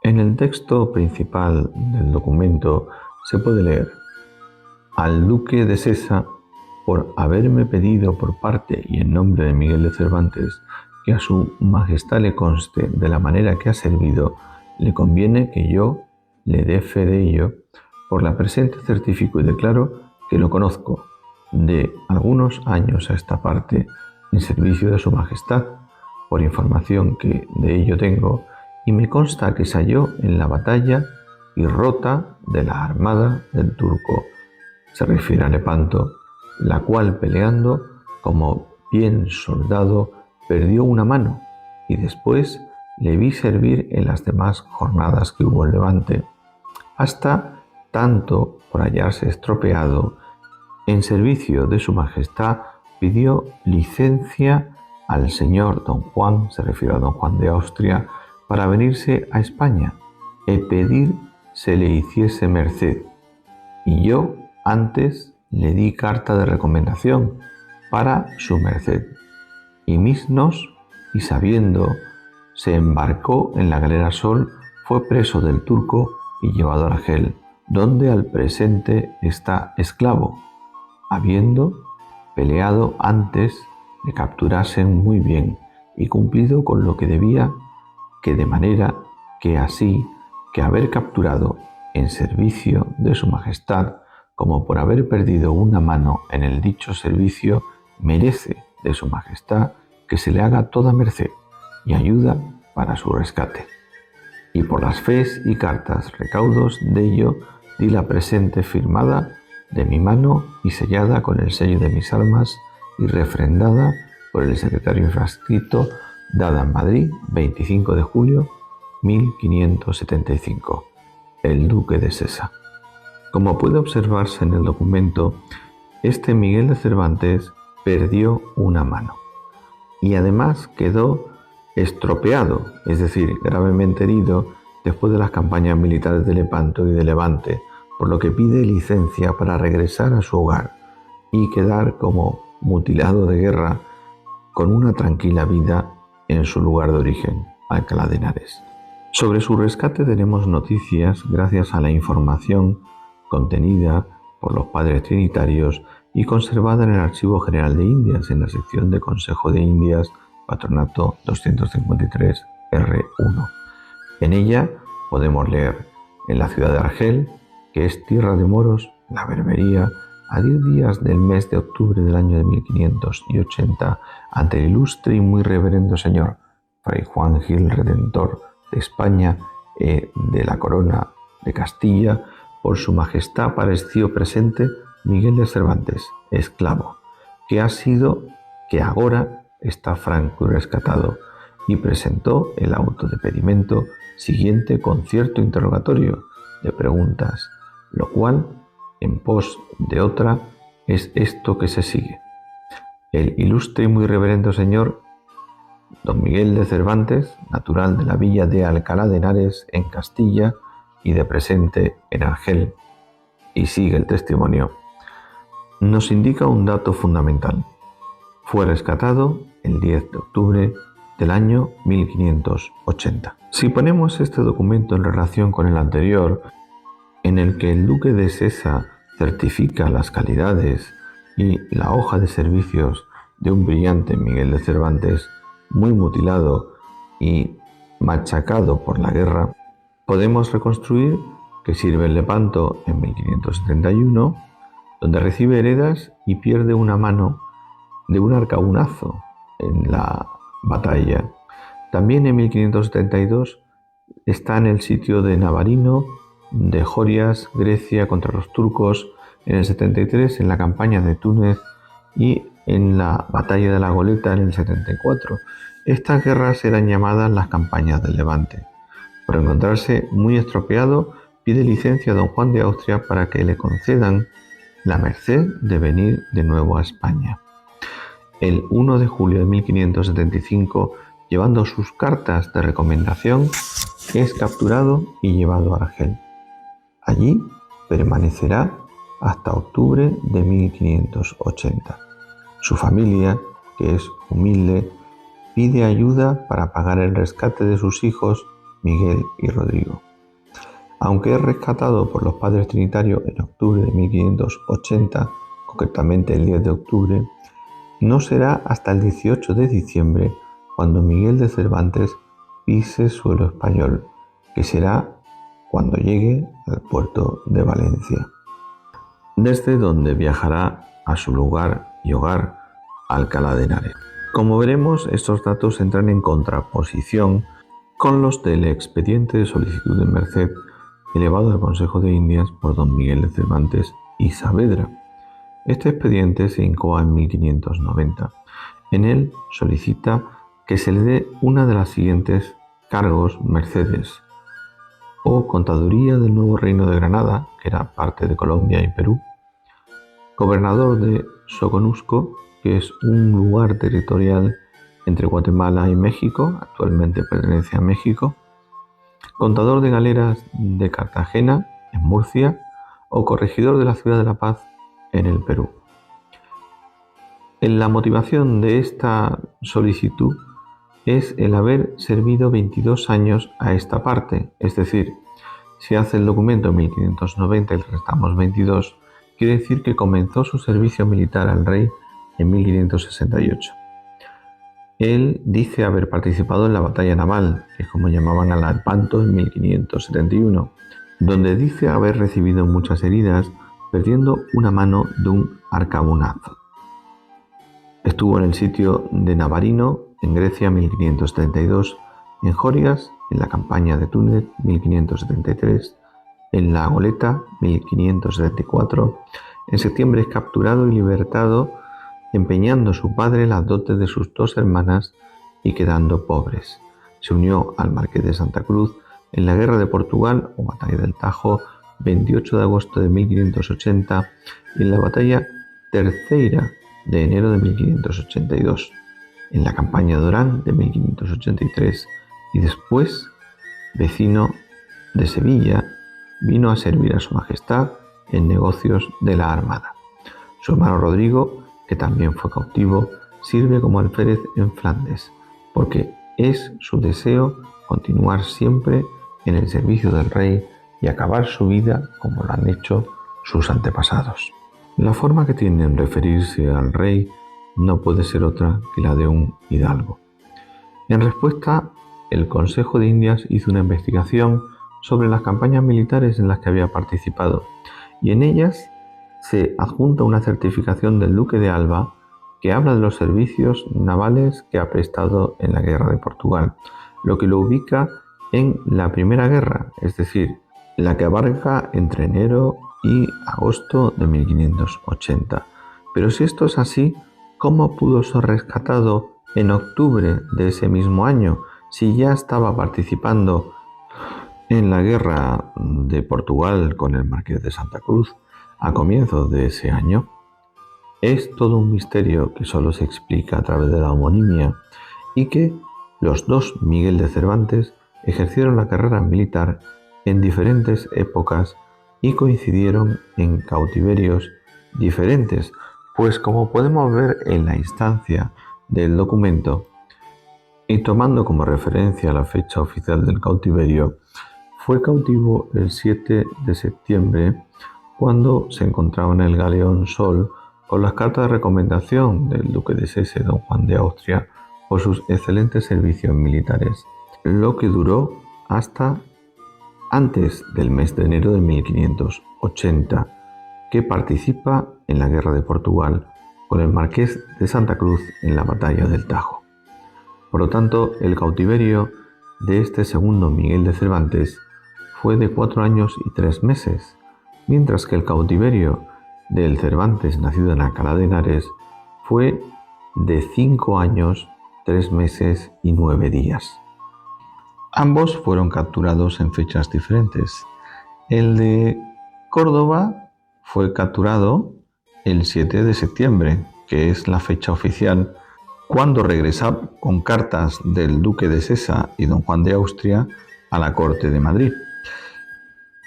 S1: En el texto principal del documento se puede leer: al duque de Sesa, por haberme pedido por parte y en nombre de Miguel de Cervantes que a su majestad le conste de la manera que ha servido, le conviene que yo le dé fe de ello. Por la presente certifico y declaro que lo conozco de algunos años a esta parte en servicio de su majestad, por información que de ello tengo, y me consta que se halló en la batalla y rota de la armada del turco, se refiere a Lepanto, la cual peleando como bien soldado perdió una mano y después le vi servir en las demás jornadas que hubo en Levante, hasta tanto por hallarse estropeado en servicio de su majestad pidió licencia al señor don Juan, se refiere a don Juan de Austria, para venirse a España y pedir se le hiciese merced, y yo antes le di carta de recomendación para su merced, y misnos, y sabiendo, se embarcó en la galera Sol, fue preso del turco y llevado a Argel, donde al presente está esclavo, habiendo peleado antes le capturasen muy bien y cumplido con lo que debía, que de manera que así que haber capturado en servicio de su majestad, como por haber perdido una mano en el dicho servicio, merece de su majestad que se le haga toda merced y ayuda para su rescate. Y por las fees y cartas recaudos de ello di la presente firmada de mi mano y sellada con el sello de mis armas y refrendada por el secretario infrascrito, dada en Madrid 25 de julio 1575, el duque de Sesa. Como puede observarse en el documento, este Miguel de Cervantes perdió una mano y además quedó estropeado, es decir, gravemente herido después de las campañas militares de Lepanto y de Levante, por lo que pide licencia para regresar a su hogar y quedar como mutilado de guerra con una tranquila vida en su lugar de origen, Alcalá de Henares. Sobre su rescate tenemos noticias gracias a la información contenida por los padres trinitarios y conservada en el Archivo General de Indias, en la sección de Consejo de Indias, Patronato 253 R1. En ella podemos leer: en la ciudad de Argel, que es tierra de moros, la Berbería, a 10 días del mes de octubre del año de 1580, ante el ilustre y muy reverendo señor Fray Juan Gil Redentor de España de la corona de Castilla, por su majestad apareció presente Miguel de Cervantes, esclavo, que ahora está franco y rescatado, y presentó el auto de pedimento siguiente con cierto interrogatorio de preguntas, lo cual, en pos de otra, es esto que se sigue. El ilustre y muy reverendo señor don Miguel de Cervantes, natural de la villa de Alcalá de Henares en Castilla y de presente en Argel, y sigue el testimonio, nos indica un dato fundamental. Fue rescatado el 10 de octubre del año 1580. Si ponemos este documento en relación con el anterior, en el que el duque de Sesa certifica las calidades y la hoja de servicios de un brillante Miguel de Cervantes, muy mutilado y machacado por la guerra, podemos reconstruir que sirve en Lepanto en 1571, donde recibe heridas y pierde una mano de un arcabunazo en la batalla. También en 1572 está en el sitio de Navarino, de Jorias, Grecia, contra los turcos. En el 73 en la campaña de Túnez y en la batalla de la Goleta en el 74. Estas guerras eran llamadas las campañas del Levante. Por encontrarse muy estropeado, pide licencia a don Juan de Austria para que le concedan la merced de venir de nuevo a España. El 1 de julio de 1575, llevando sus cartas de recomendación, es capturado y llevado a Argel. Allí permanecerá hasta octubre de 1580. Su familia, que es humilde, pide ayuda para pagar el rescate de sus hijos Miguel y Rodrigo. Aunque es rescatado por los padres trinitarios en octubre de 1580, concretamente el 10 de octubre, no será hasta el 18 de diciembre cuando Miguel de Cervantes pise suelo español, que será cuando llegue al puerto de Valencia, desde donde viajará a su lugar y hogar, Alcalá de Henares. Como veremos, estos datos entran en contraposición con los del expediente de solicitud de merced elevado al Consejo de Indias por don Miguel de Cervantes y Saavedra. Este expediente se incoa en 1590. En él solicita que se le dé una de las siguientes cargos mercedes: o Contaduría del Nuevo Reino de Granada, que era parte de Colombia y Perú; Gobernador de Soconusco, que es un lugar territorial entre Guatemala y México, actualmente pertenece a México; Contador de Galeras de Cartagena, en Murcia; o Corregidor de la Ciudad de La Paz, en el Perú. La motivación de esta solicitud es el haber servido 22 años a esta parte, es decir, si hace el documento en 1590 y le restamos 22, quiere decir que comenzó su servicio militar al rey en 1568. Él dice haber participado en la batalla naval, que es como llamaban a la Lepanto, en 1571, donde dice haber recibido muchas heridas, perdiendo una mano de un arcabunazo. Estuvo en el sitio de Navarino, en Grecia, 1572, en Jorias, en la campaña de Túnez, 1573, en la Goleta, 1574. En septiembre es capturado y libertado, empeñando su padre las dotes de sus dos hermanas y quedando pobres. Se unió al Marqués de Santa Cruz en la Guerra de Portugal o Batalla del Tajo, 28 de agosto de 1580, y en la Batalla Terceira de enero de 1582, en la campaña de Orán de 1583, y después, vecino de Sevilla, vino a servir a su majestad en negocios de la armada. Su hermano Rodrigo, que también fue cautivo, sirve como alférez en Flandes, porque es su deseo continuar siempre en el servicio del rey y acabar su vida como lo han hecho sus antepasados. La forma que tiene en referirse al rey no puede ser otra que la de un hidalgo. En respuesta, el Consejo de Indias hizo una investigación sobre las campañas militares en las que había participado, y en ellas se adjunta una certificación del duque de Alba que habla de los servicios navales que ha prestado en la guerra de Portugal, lo que lo ubica en la Primera Guerra, es decir, la que abarca entre enero y agosto de 1580. Pero si esto es así, ¿cómo pudo ser rescatado en octubre de ese mismo año si ya estaba participando en la guerra de Portugal con el Marqués de Santa Cruz a comienzos de ese año? Es todo un misterio que solo se explica a través de la homonimia, y que los dos Miguel de Cervantes ejercieron la carrera militar en diferentes épocas y coincidieron en cautiverios diferentes, pues como podemos ver en la instancia del documento, y tomando como referencia la fecha oficial del cautiverio, fue cautivo el 7 de septiembre, cuando se encontraba en el galeón Sol con las cartas de recomendación del duque de Sese, don Juan de Austria, por sus excelentes servicios militares, lo que duró hasta antes del mes de enero de 1580, que participa en la guerra de Portugal con el marqués de Santa Cruz en la batalla del Tajo. Por lo tanto, el cautiverio de este segundo Miguel de Cervantes fue de 4 años y 3 meses, mientras que el cautiverio del Cervantes nacido en Alcalá de Henares fue de 5 años, 3 meses y 9 días. Ambos fueron capturados en fechas diferentes. El de Córdoba fue capturado el 7 de septiembre, que es la fecha oficial, cuando regresaba con cartas del duque de Sesa y don Juan de Austria a la corte de Madrid.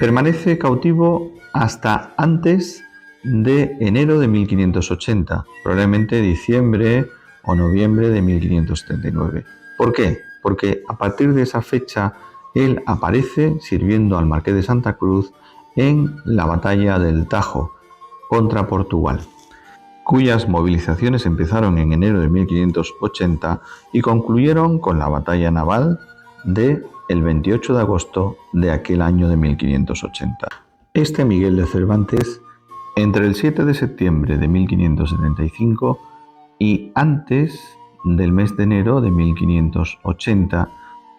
S1: Permanece cautivo hasta antes de enero de 1580, probablemente diciembre o noviembre de 1579. ¿Por qué? Porque a partir de esa fecha él aparece sirviendo al marqués de Santa Cruz en la batalla del Tajo contra Portugal, cuyas movilizaciones empezaron en enero de 1580 y concluyeron con la batalla naval de el 28 de agosto de aquel año de 1580. Este Miguel de Cervantes, entre el 7 de septiembre de 1575 y antes del mes de enero de 1580,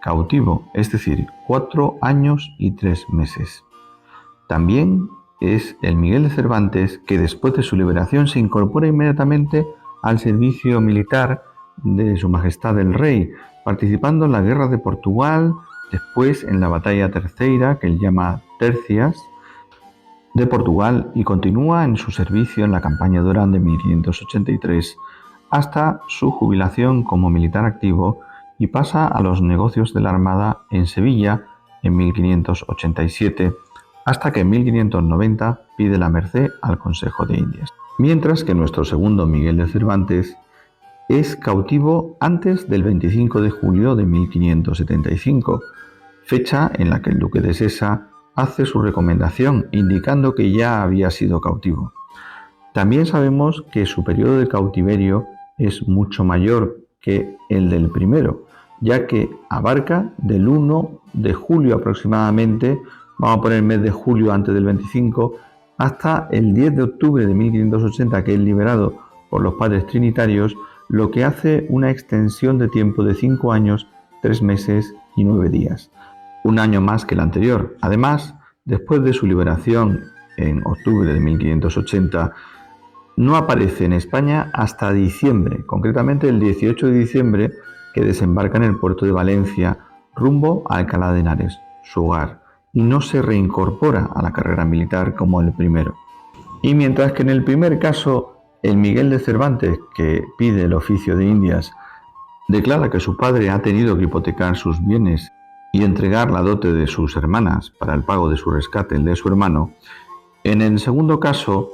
S1: cautivo, es decir, 4 años y 3 meses. También es el Miguel de Cervantes que después de su liberación se incorpora inmediatamente al servicio militar de Su Majestad el Rey, participando en la guerra de Portugal, después en la batalla terceira, que él llama Tercias, de Portugal, y continúa en su servicio en la campaña de Orán de 1583 hasta su jubilación como militar activo y pasa a los negocios de la Armada en Sevilla en 1587, hasta que en 1590 pide la merced al Consejo de Indias. Mientras que nuestro segundo Miguel de Cervantes es cautivo antes del 25 de julio de 1575, fecha en la que el duque de Sesa hace su recomendación indicando que ya había sido cautivo. También sabemos que su periodo de cautiverio es mucho mayor que el del primero, ya que abarca del 1 de julio aproximadamente, vamos a poner el mes de julio antes del 25, hasta el 10 de octubre de 1580, que es liberado por los padres trinitarios, lo que hace una extensión de tiempo de 5 años, 3 meses y 9 días, un año más que el anterior. Además, después de su liberación en octubre de 1580, no aparece en España hasta diciembre, concretamente el 18 de diciembre, que desembarca en el puerto de Valencia rumbo a Alcalá de Henares, su hogar, y no se reincorpora a la carrera militar como el primero. Y mientras que en el primer caso el Miguel de Cervantes, que pide el oficio de Indias, declara que su padre ha tenido que hipotecar sus bienes y entregar la dote de sus hermanas para el pago de su rescate, el de su hermano, en el segundo caso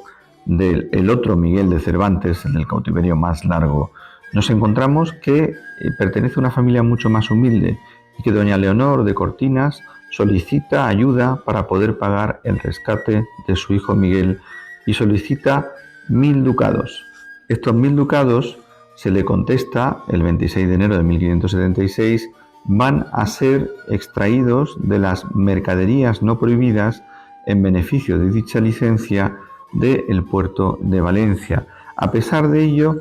S1: del otro Miguel de Cervantes, en el cautiverio más largo, nos encontramos que pertenece a una familia mucho más humilde y que doña Leonor de Cortinas solicita ayuda para poder pagar el rescate de su hijo Miguel y solicita 1000 ducados. Estos 1000 ducados, se le contesta el 26 de enero de 1576, van a ser extraídos de las mercaderías no prohibidas en beneficio de dicha licencia del puerto de Valencia. A pesar de ello,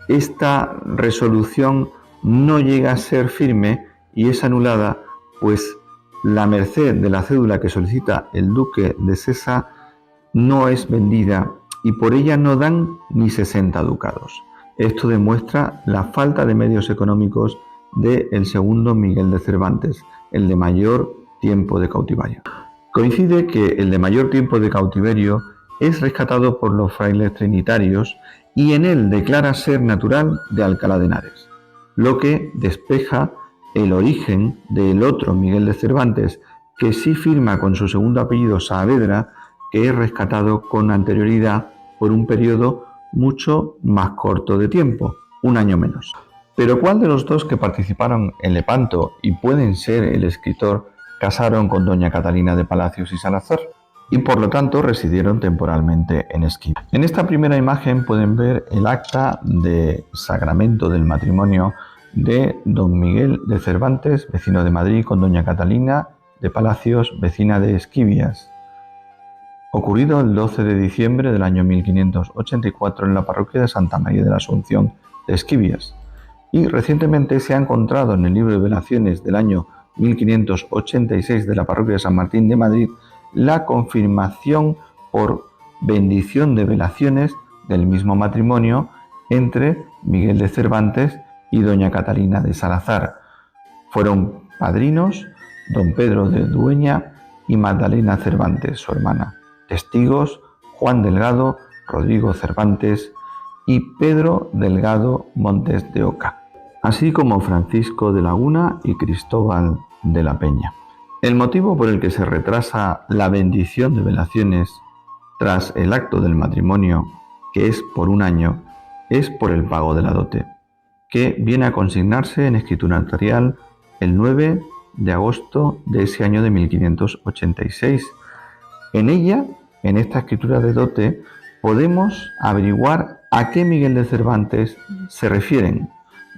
S1: esta resolución no llega a ser firme y es anulada, pues la merced de la cédula que solicita el duque de Sesa no es vendida y por ella no dan ni 60 ducados. Esto demuestra la falta de medios económicos del segundo Miguel de Cervantes, el de mayor tiempo de cautiverio. Coincide que el de mayor tiempo de cautiverio es rescatado por los frailes trinitarios y en él declara ser natural de Alcalá de Henares, lo que despeja el origen del otro Miguel de Cervantes, que sí firma con su segundo apellido Saavedra, que es rescatado con anterioridad por un periodo mucho más corto de tiempo, un año menos. Pero ¿cuál de los dos que participaron en Lepanto y pueden ser el escritor casaron con doña Catalina de Palacios y Salazar y por lo tanto residieron temporalmente en Esquina? En esta primera imagen pueden ver el acta de sacramento del matrimonio de don Miguel de Cervantes, vecino de Madrid, con doña Catalina de Palacios, vecina de Esquivias. ocurrido el 12 de diciembre del año 1584 en la parroquia de Santa María de la Asunción de Esquivias, y recientemente se ha encontrado en el libro de velaciones del año 1586 de la parroquia de San Martín de Madrid la confirmación por bendición de velaciones del mismo matrimonio entre Miguel de Cervantes y doña Catalina de Salazar. Fueron padrinos don Pedro de Dueña y Magdalena Cervantes, su hermana. Testigos: Juan Delgado, Rodrigo Cervantes y Pedro Delgado Montes de Oca, así como Francisco de Laguna y Cristóbal de la Peña. El motivo por el que se retrasa la bendición de velaciones tras el acto del matrimonio, que es por un año, es por el pago de la dote, que viene a consignarse en escritura notarial el 9 de agosto de ese año de 1586. En ella, en esta escritura de dote, podemos averiguar a qué Miguel de Cervantes se refieren,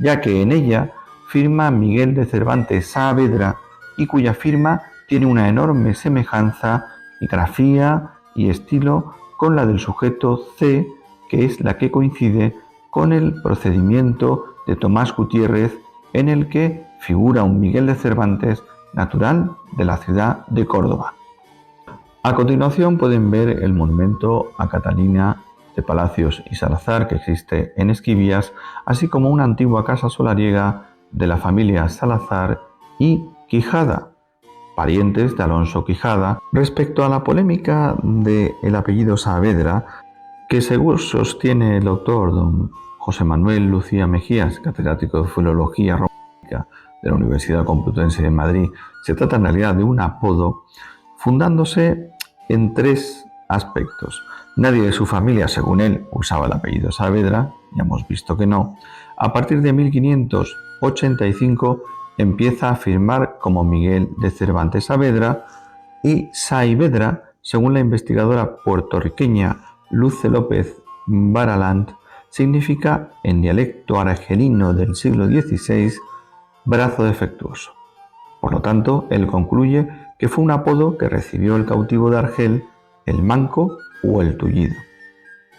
S1: ya que en ella firma Miguel de Cervantes Saavedra y cuya firma tiene una enorme semejanza y grafía y estilo con la del sujeto C, que es la que coincide con el procedimiento de Tomás Gutiérrez, en el que figura un Miguel de Cervantes natural de la ciudad de Córdoba. A continuación pueden ver el monumento a Catalina de Palacios y Salazar que existe en Esquivias, así como una antigua casa solariega de la familia Salazar y Quijada, parientes de Alonso Quijada. Respecto a la polémica del apellido Saavedra, que según sostiene el doctor don José Manuel Lucía Mejías, catedrático de Filología Románica de la Universidad Complutense de Madrid, se trata en realidad de un apodo fundándose en tres aspectos. Nadie de su familia, según él, usaba el apellido Saavedra, ya hemos visto que no. A partir de 1585 empieza a firmar como Miguel de Cervantes Saavedra, y Saavedra, según la investigadora puertorriqueña Luce López Baralant, significa en dialecto argelino del siglo XVI brazo defectuoso. Por lo tanto, él concluye que fue un apodo que recibió el cautivo de Argel, el manco o el tullido.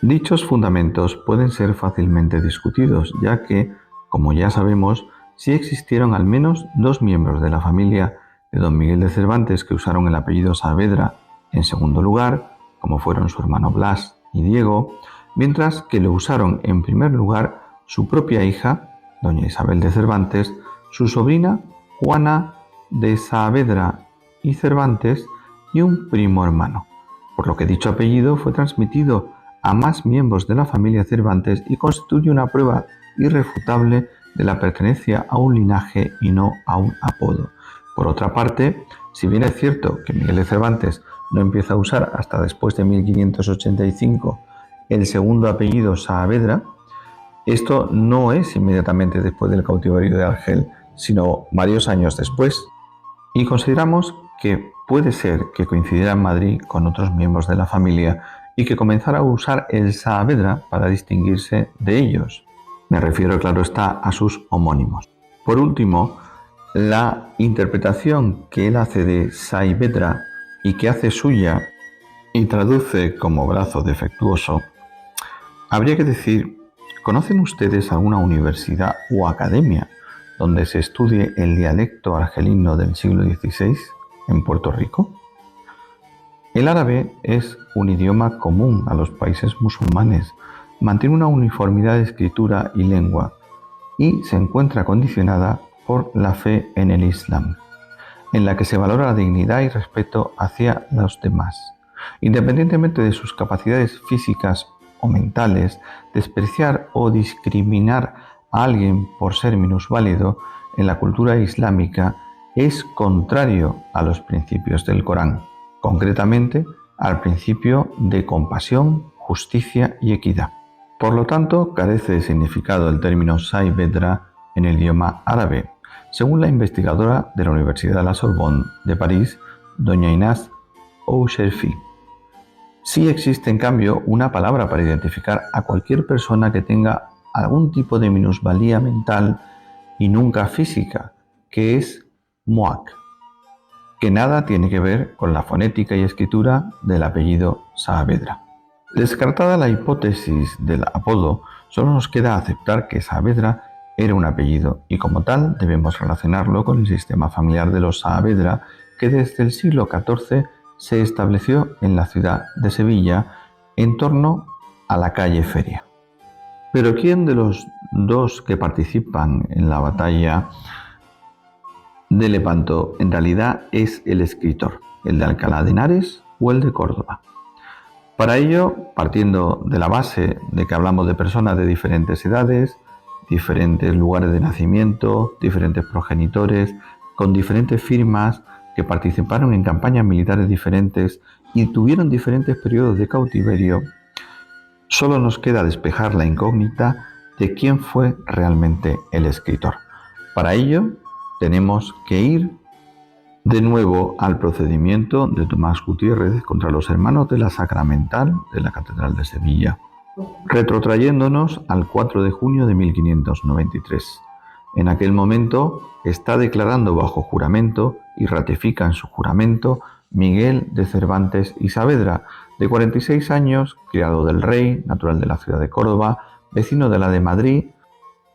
S1: Dichos fundamentos pueden ser fácilmente discutidos, ya que, como ya sabemos, sí existieron al menos dos miembros de la familia de don Miguel de Cervantes que usaron el apellido Saavedra en segundo lugar, como fueron su hermano Blas y Diego, mientras que lo usaron en primer lugar su propia hija, doña Isabel de Cervantes, su sobrina Juana de Saavedra y Cervantes y un primo hermano, por lo que dicho apellido fue transmitido a más miembros de la familia Cervantes y constituye una prueba irrefutable de la pertenencia a un linaje y no a un apodo. Por otra parte, si bien es cierto que Miguel de Cervantes no empieza a usar hasta después de 1585 el segundo apellido Saavedra, esto no es inmediatamente después del cautiverio de Argel, sino varios años después. Y consideramos que puede ser que coincidiera en Madrid con otros miembros de la familia y que comenzara a usar el Saavedra para distinguirse de ellos. Me refiero, claro está, a sus homónimos. Por último, la interpretación que él hace de Saavedra y que hace suya y traduce como brazo defectuoso, habría que decir: ¿conocen ustedes alguna universidad o academia donde se estudie el dialecto argelino del siglo XVI en Puerto Rico? El árabe es un idioma común a los países musulmanes, mantiene una uniformidad de escritura y lengua y se encuentra condicionada por la fe en el Islam, en la que se valora la dignidad y respeto hacia los demás. Independientemente de sus capacidades físicas o mentales, despreciar o discriminar a alguien por ser minusválido en la cultura islámica es contrario a los principios del Corán, concretamente al principio de compasión, justicia y equidad. Por lo tanto, carece de significado el término Saavedra en el idioma árabe, según la investigadora de la Universidad de la Sorbonne de París, doña Inés Oucherfi. Sí existe, en cambio, una palabra para identificar a cualquier persona que tenga algún tipo de minusvalía mental y nunca física, que es Moak. que nada tiene que ver con la fonética y escritura del apellido Saavedra. Descartada la hipótesis del apodo, solo nos queda aceptar que Saavedra era un apellido y como tal debemos relacionarlo con el sistema familiar de los Saavedra que desde el siglo XIV se estableció en la ciudad de Sevilla en torno a la calle Feria. Pero ¿quién de los dos que participan en la batalla de Lepanto en realidad es el escritor? ¿El de Alcalá de Henares o el de Córdoba? Para ello, partiendo de la base de que hablamos de personas de diferentes edades, diferentes lugares de nacimiento, diferentes progenitores, con diferentes firmas que participaron en campañas militares diferentes y tuvieron diferentes periodos de cautiverio, solo nos queda despejar la incógnita de quién fue realmente el escritor. Para ello, tenemos que ir de nuevo al procedimiento de Tomás Gutiérrez contra los hermanos de la Sacramental de la Catedral de Sevilla, retrotrayéndonos al 4 de junio de 1593. En aquel momento está declarando bajo juramento y ratifica en su juramento Miguel de Cervantes y Saavedra, de 46 años, criado del rey, natural de la ciudad de Córdoba, vecino de la de Madrid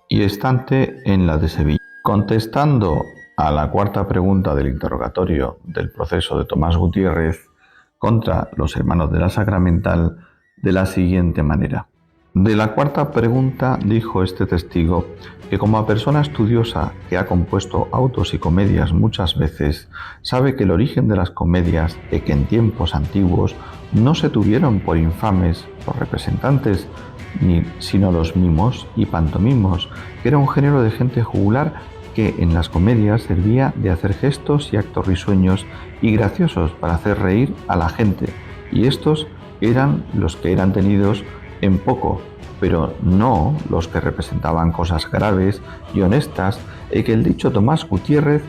S1: y estante en la de Sevilla. Contestando a la cuarta pregunta del interrogatorio del proceso de Tomás Gutiérrez contra los hermanos de la Sacramental de la siguiente manera. De la cuarta pregunta dijo este testigo que como persona estudiosa que ha compuesto autos y comedias muchas veces, sabe que el origen de las comedias y que en tiempos antiguos no se tuvieron por infames los representantes, sino los mimos y pantomimos, que era un género de gente jugular que en las comedias servía de hacer gestos y actos risueños y graciosos para hacer reír a la gente, y estos eran los que eran tenidos en poco, pero no los que representaban cosas graves y honestas, y que el dicho Tomás Gutiérrez,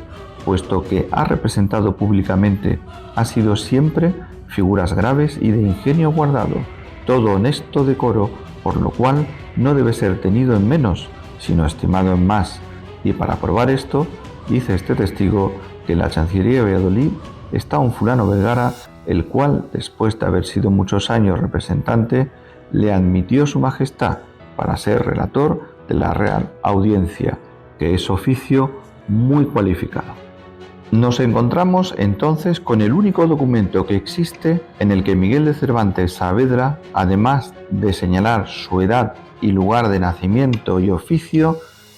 S1: puesto que ha representado públicamente, ha sido siempre figuras graves y de ingenio guardado, todo honesto decoro, por lo cual no debe ser tenido en menos, sino estimado en más. Y para probar esto, dice este testigo que en la Chancillería de Valladolid está un fulano Vergara, el cual, después de haber sido muchos años representante, le admitió su majestad para ser relator de la Real Audiencia, que es oficio muy cualificado. Nos encontramos entonces con el único documento que existe en el que Miguel de Cervantes Saavedra, además de señalar su edad y lugar de nacimiento y oficio,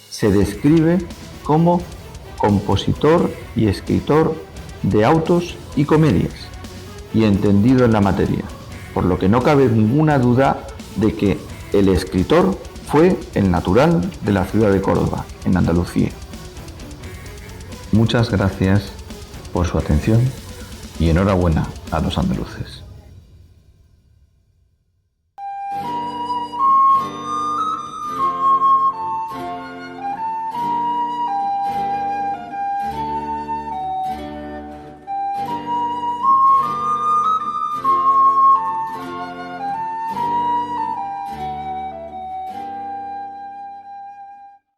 S1: se describe como compositor y escritor de autos y comedias, y entendido en la materia, por lo que no cabe ninguna duda de que el escritor fue el natural de la ciudad de Córdoba, en Andalucía. Muchas gracias por su atención y enhorabuena a los andaluces.